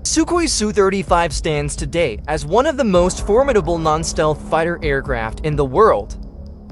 Sukhoi Su-35 stands today as one of the most formidable non-stealth fighter aircraft in the world.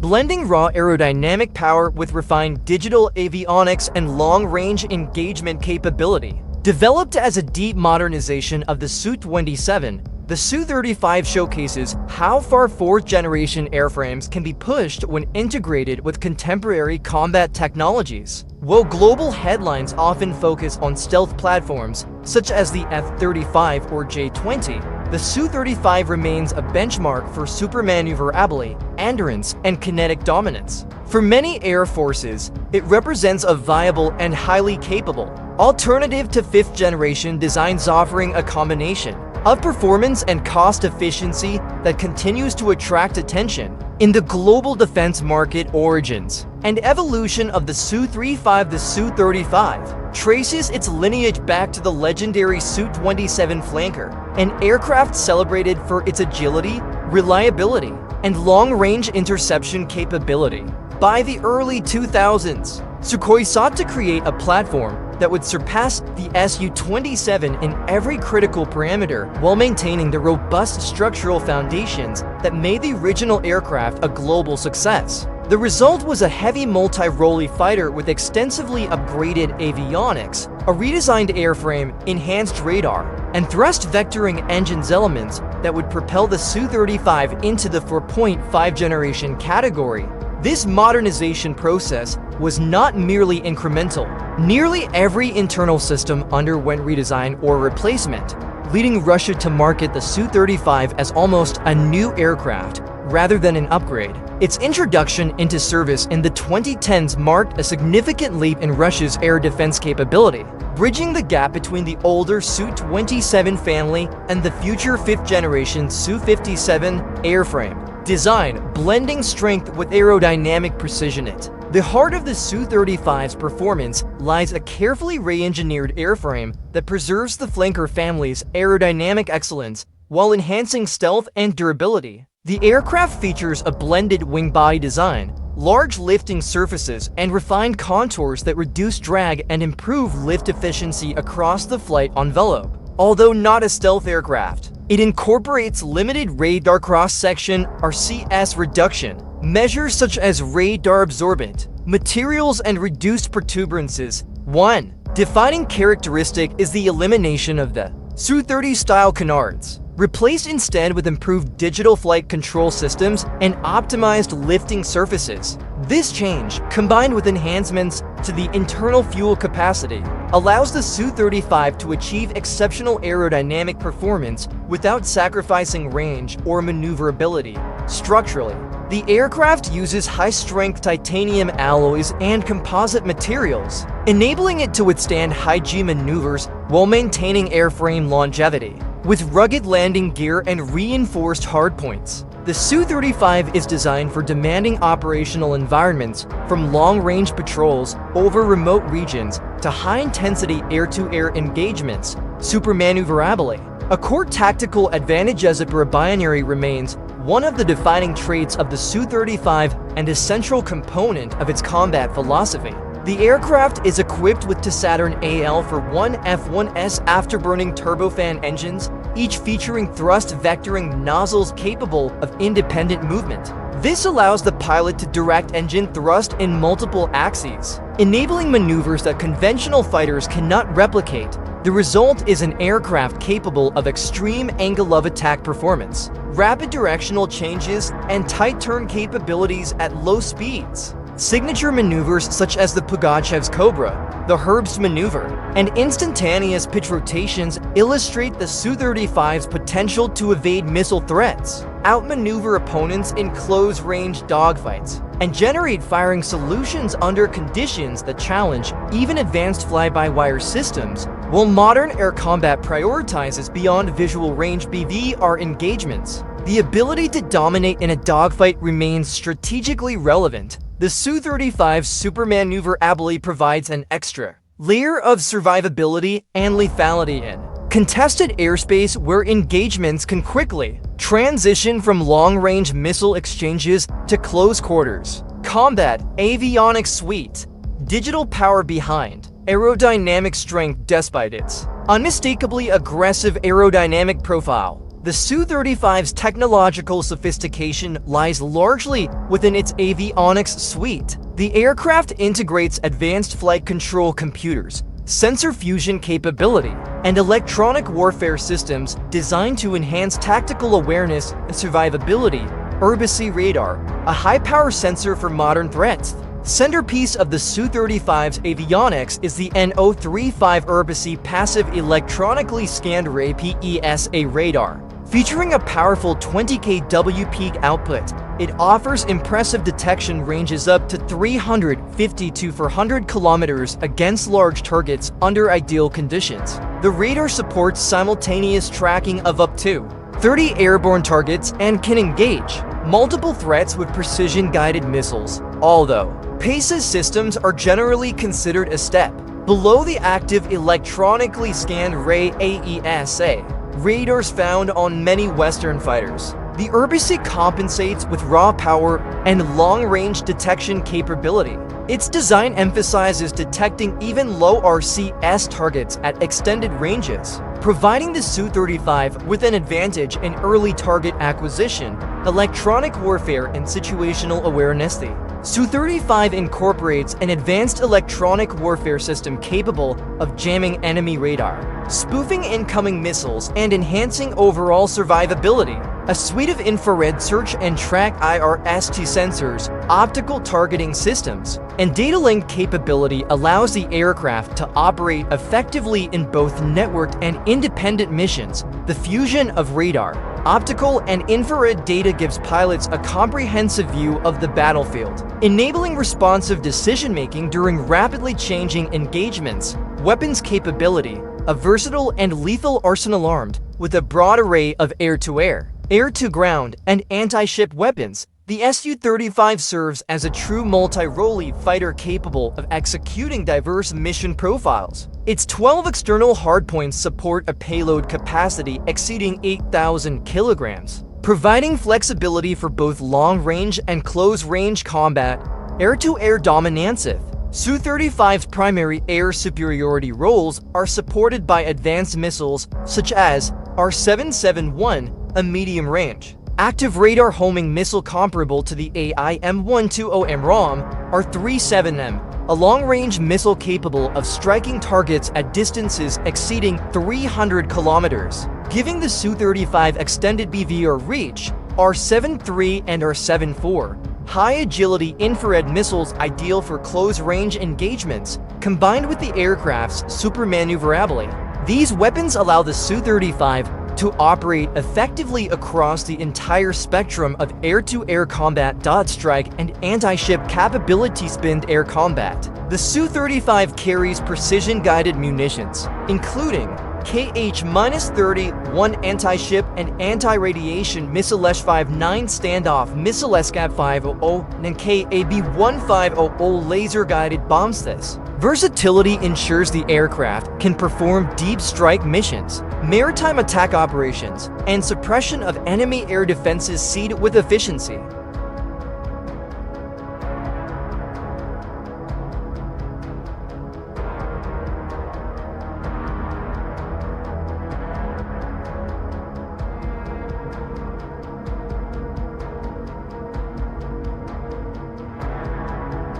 Blending raw aerodynamic power with refined digital avionics and long-range engagement capability. Developed as a deep modernization of the Su-27, the Su-35 showcases how far fourth-generation airframes can be pushed when integrated with contemporary combat technologies. While global headlines often focus on stealth platforms, such as the F-35 or J-20, the Su-35 remains a benchmark for supermaneuverability, endurance, and kinetic dominance. For many air forces, it represents a viable and highly capable alternative to fifth-generation designs, offering a combination of performance and cost efficiency that continues to attract attention. In the global defense market, origins and evolution of the Su-35, the Su-35 traces its lineage back to the legendary Su-27 flanker, an aircraft celebrated for its agility, reliability, and long-range interception capability. By the early 2000s, Sukhoi sought to create a platform that would surpass the Su-27 in every critical parameter while maintaining the robust structural foundations that made the original aircraft a global success. The result was a heavy multi-role fighter with extensively upgraded avionics, a redesigned airframe, enhanced radar, and thrust vectoring engines, elements that would propel the Su-35 into the 4.5 generation category. This modernization process was not merely incremental. Nearly every internal system underwent redesign or replacement, leading Russia to market the Su-35 as almost a new aircraft rather than an upgrade. Its introduction into service in the 2010s marked a significant leap in Russia's air defense capability, bridging the gap between the older Su-27 family and the future fifth-generation Su-57 airframe design, blending strength with aerodynamic precision. At the heart of the Su-35's performance lies a carefully re-engineered airframe that preserves the flanker family's aerodynamic excellence while enhancing stealth and durability. The aircraft features a blended wing body design, large lifting surfaces, and refined contours that reduce drag and improve lift efficiency across the flight envelope. Although not a stealth aircraft, it incorporates limited radar cross-section (RCS) reduction measures such as radar absorbent materials and reduced protuberances. One defining characteristic is the elimination of the Su-30 style canards, replaced instead with improved digital flight control systems and optimized lifting surfaces. This change, combined with enhancements to the internal fuel capacity, allows the Su-35 to achieve exceptional aerodynamic performance without sacrificing range or maneuverability. Structurally, the aircraft uses high-strength titanium alloys and composite materials, enabling it to withstand high-G maneuvers while maintaining airframe longevity. With rugged landing gear and reinforced hardpoints, the Su-35 is designed for demanding operational environments, from long-range patrols over remote regions to high-intensity air-to-air engagements. Supermaneuverability, a core tactical advantage as a binary, remains one of the defining traits of the Su-35 and a central component of its combat philosophy. The aircraft is equipped with Saturn AL-1 F1S afterburning turbofan engines, each featuring thrust vectoring nozzles capable of independent movement. This allows the pilot to direct engine thrust in multiple axes, enabling maneuvers that conventional fighters cannot replicate. The result is an aircraft capable of extreme angle of attack performance, rapid directional changes, and tight turn capabilities at low speeds. Signature maneuvers such as the Pugachev's Cobra, the Herbst maneuver, and instantaneous pitch rotations illustrate the Su-35's potential to evade missile threats, outmaneuver opponents in close-range dogfights, and generate firing solutions under conditions that challenge even advanced fly-by-wire systems. While modern air combat prioritizes beyond visual range BVR engagements, the ability to dominate in a dogfight remains strategically relevant. The Su-35's supermaneuverability provides an extra layer of survivability and lethality in contested airspace, where engagements can quickly transition from long-range missile exchanges to close quarters combat. Avionics suite, digital power behind aerodynamic strength. Despite its Unmistakably aggressive aerodynamic profile. The Su-35's technological sophistication lies largely within its avionics suite. The aircraft integrates advanced flight control computers, sensor fusion capability, and electronic warfare systems designed to enhance tactical awareness and survivability. Urbacy radar, a high-power sensor for modern threats. Centerpiece of the Su-35's avionics is the NO-35 Urbacy passive electronically scanned array PESA radar. Featuring a powerful 20 kW peak output, it offers impressive detection ranges up to 350 to 400 kilometers against large targets under ideal conditions. The radar supports simultaneous tracking of up to 30 airborne targets and can engage multiple threats with precision-guided missiles, although PESA's systems are generally considered a step below the active electronically scanned array AESA radars found on many Western fighters. The Urbacy compensates with raw power and long-range detection capability. Its design emphasizes detecting even low RCS targets at extended ranges, providing the Su-35 with an advantage in early target acquisition, electronic warfare, and situational awareness. The Su-35 incorporates an advanced electronic warfare system capable of jamming enemy radar, spoofing incoming missiles, and enhancing overall survivability. A suite of infrared search and track IRST sensors, optical targeting systems, and data link capability allows the aircraft to operate effectively in both networked and independent missions. The fusion of radar, optical, and infrared data gives pilots a comprehensive view of the battlefield, enabling responsive decision-making during rapidly changing engagements. Weapons capability, a versatile and lethal arsenal armed with a broad array of air-to-air, air-to-ground, and anti-ship weapons. The Su-35 serves as a true multi-role fighter capable of executing diverse mission profiles. Its 12 external hardpoints support a payload capacity exceeding 8,000 kilograms, providing flexibility for both long-range and close-range combat. Air-to-air dominance. Su-35's primary air superiority roles are supported by advanced missiles such as R-771, a medium-range active radar homing missile comparable to the AIM-120 MROM, R-37M, a long-range missile capable of striking targets at distances exceeding 300 kilometers, giving the Su-35 extended BVR reach. R-73 and R-74, high-agility infrared missiles ideal for close-range engagements, combined with the aircraft's super maneuverability. These weapons allow the Su-35 to operate effectively across the entire spectrum of air-to-air combat. Strike and anti-ship capability. Spinned air combat. The Su-35 carries precision-guided munitions, including KH-31 anti-ship and anti-radiation missile Sh-59 standoff missile SCAD-500 and KAB-1500 laser-guided bombs. This versatility ensures the aircraft can perform deep strike missions, maritime attack operations, and suppression of enemy air defenses with efficiency.